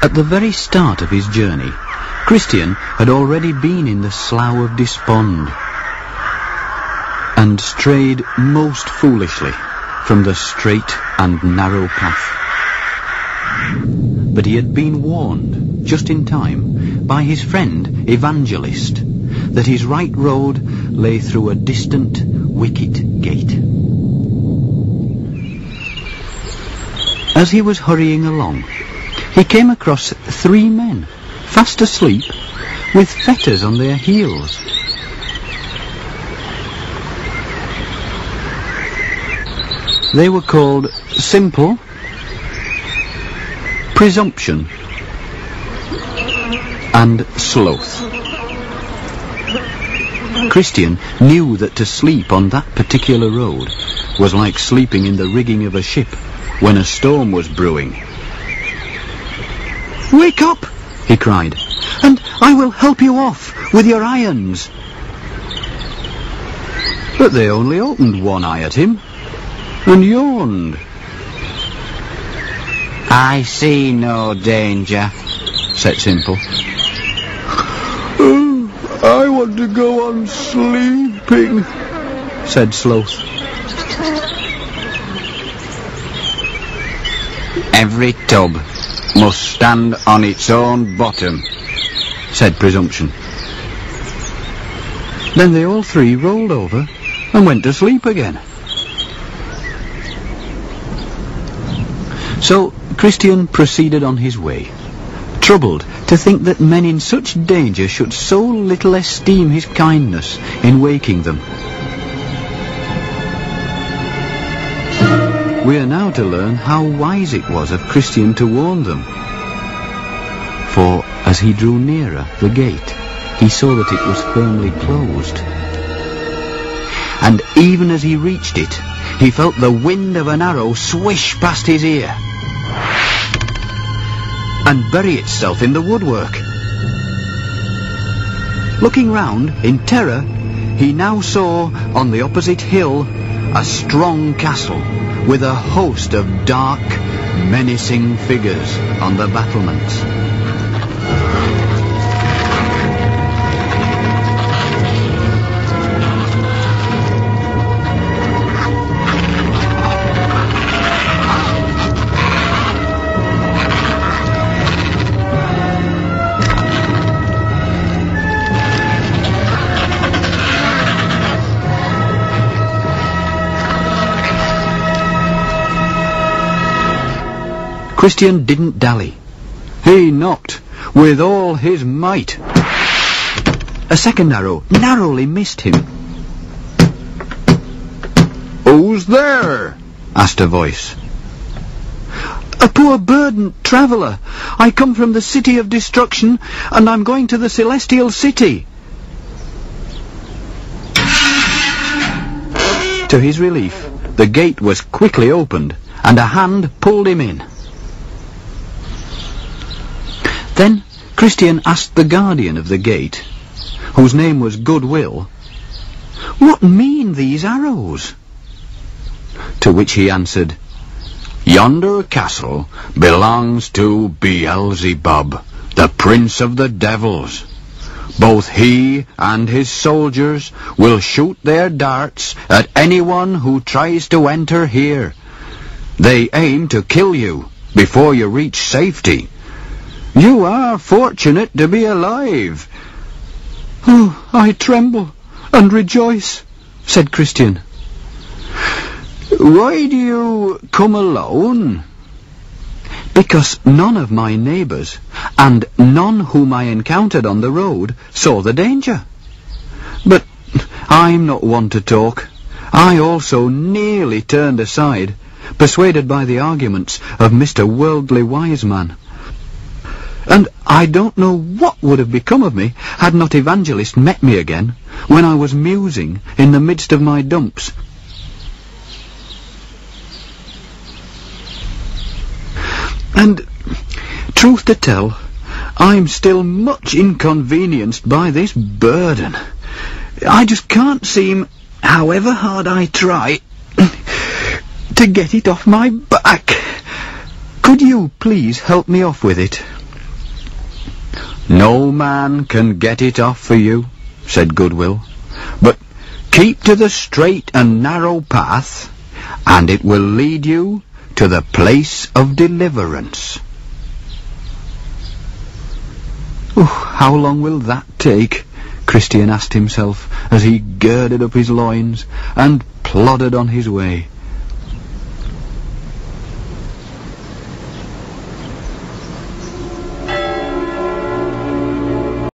At the very start of his journey, Christian had already been in the slough of despond and strayed most foolishly from the straight and narrow path. But he had been warned, just in time, by his friend Evangelist, that his right road lay through a distant, wicket gate. As he was hurrying along, he came across 3 men, fast asleep, with fetters on their heels. They were called Simple, Presumption, and Sloth. Christian knew that to sleep on that particular road was like sleeping in the rigging of a ship when a storm was brewing. "Wake up!" he cried, "and I will help you off with your irons." But they only opened one eye at him and yawned. "I see no danger," said Simple. "Oh, I want to go on sleeping," said Sloth. "Every tub must stand on its own bottom," said Presumption. Then they all 3 rolled over and went to sleep again. So Christian proceeded on his way, troubled to think that men in such danger should so little esteem his kindness in waking them. We are now to learn how wise it was of Christian to warn them. For as he drew nearer the gate, he saw that it was firmly closed. And even as he reached it, he felt the wind of an arrow swish past his ear and bury itself in the woodwork. Looking round in terror, he now saw on the opposite hill a strong castle with a host of dark, menacing figures on the battlements. Christian didn't dally. He knocked with all his might. A second arrow narrowly missed him. "Who's there?" asked a voice. "A poor burdened traveller. I come from the city of destruction, and I'm going to the celestial city." To his relief, the gate was quickly opened, and a hand pulled him in. Then Christian asked the guardian of the gate, whose name was Goodwill, "What mean these arrows?" To which he answered, "Yonder castle belongs to Beelzebub, the prince of the devils. Both he and his soldiers will shoot their darts at anyone who tries to enter here. They aim to kill you before you reach safety. You are fortunate to be alive." "Oh, I tremble and rejoice," said Christian. "Why do you come alone?" "Because none of my neighbours, and none whom I encountered on the road, saw the danger. But I'm not one to talk. I also nearly turned aside, persuaded by the arguments of Mr. Worldly Wise Man. And I don't know what would have become of me had not Evangelist met me again when I was musing in the midst of my dumps." "And, truth to tell, I'm still much inconvenienced by this burden. I just can't seem, however hard I try, to get it off my back. Could you please help me off with it?" No man can get it off for you, said Goodwill, but keep to the straight and narrow path, and it will lead you to the place of deliverance. How long will that take? Christian asked himself as he girded up his loins and plodded on his way,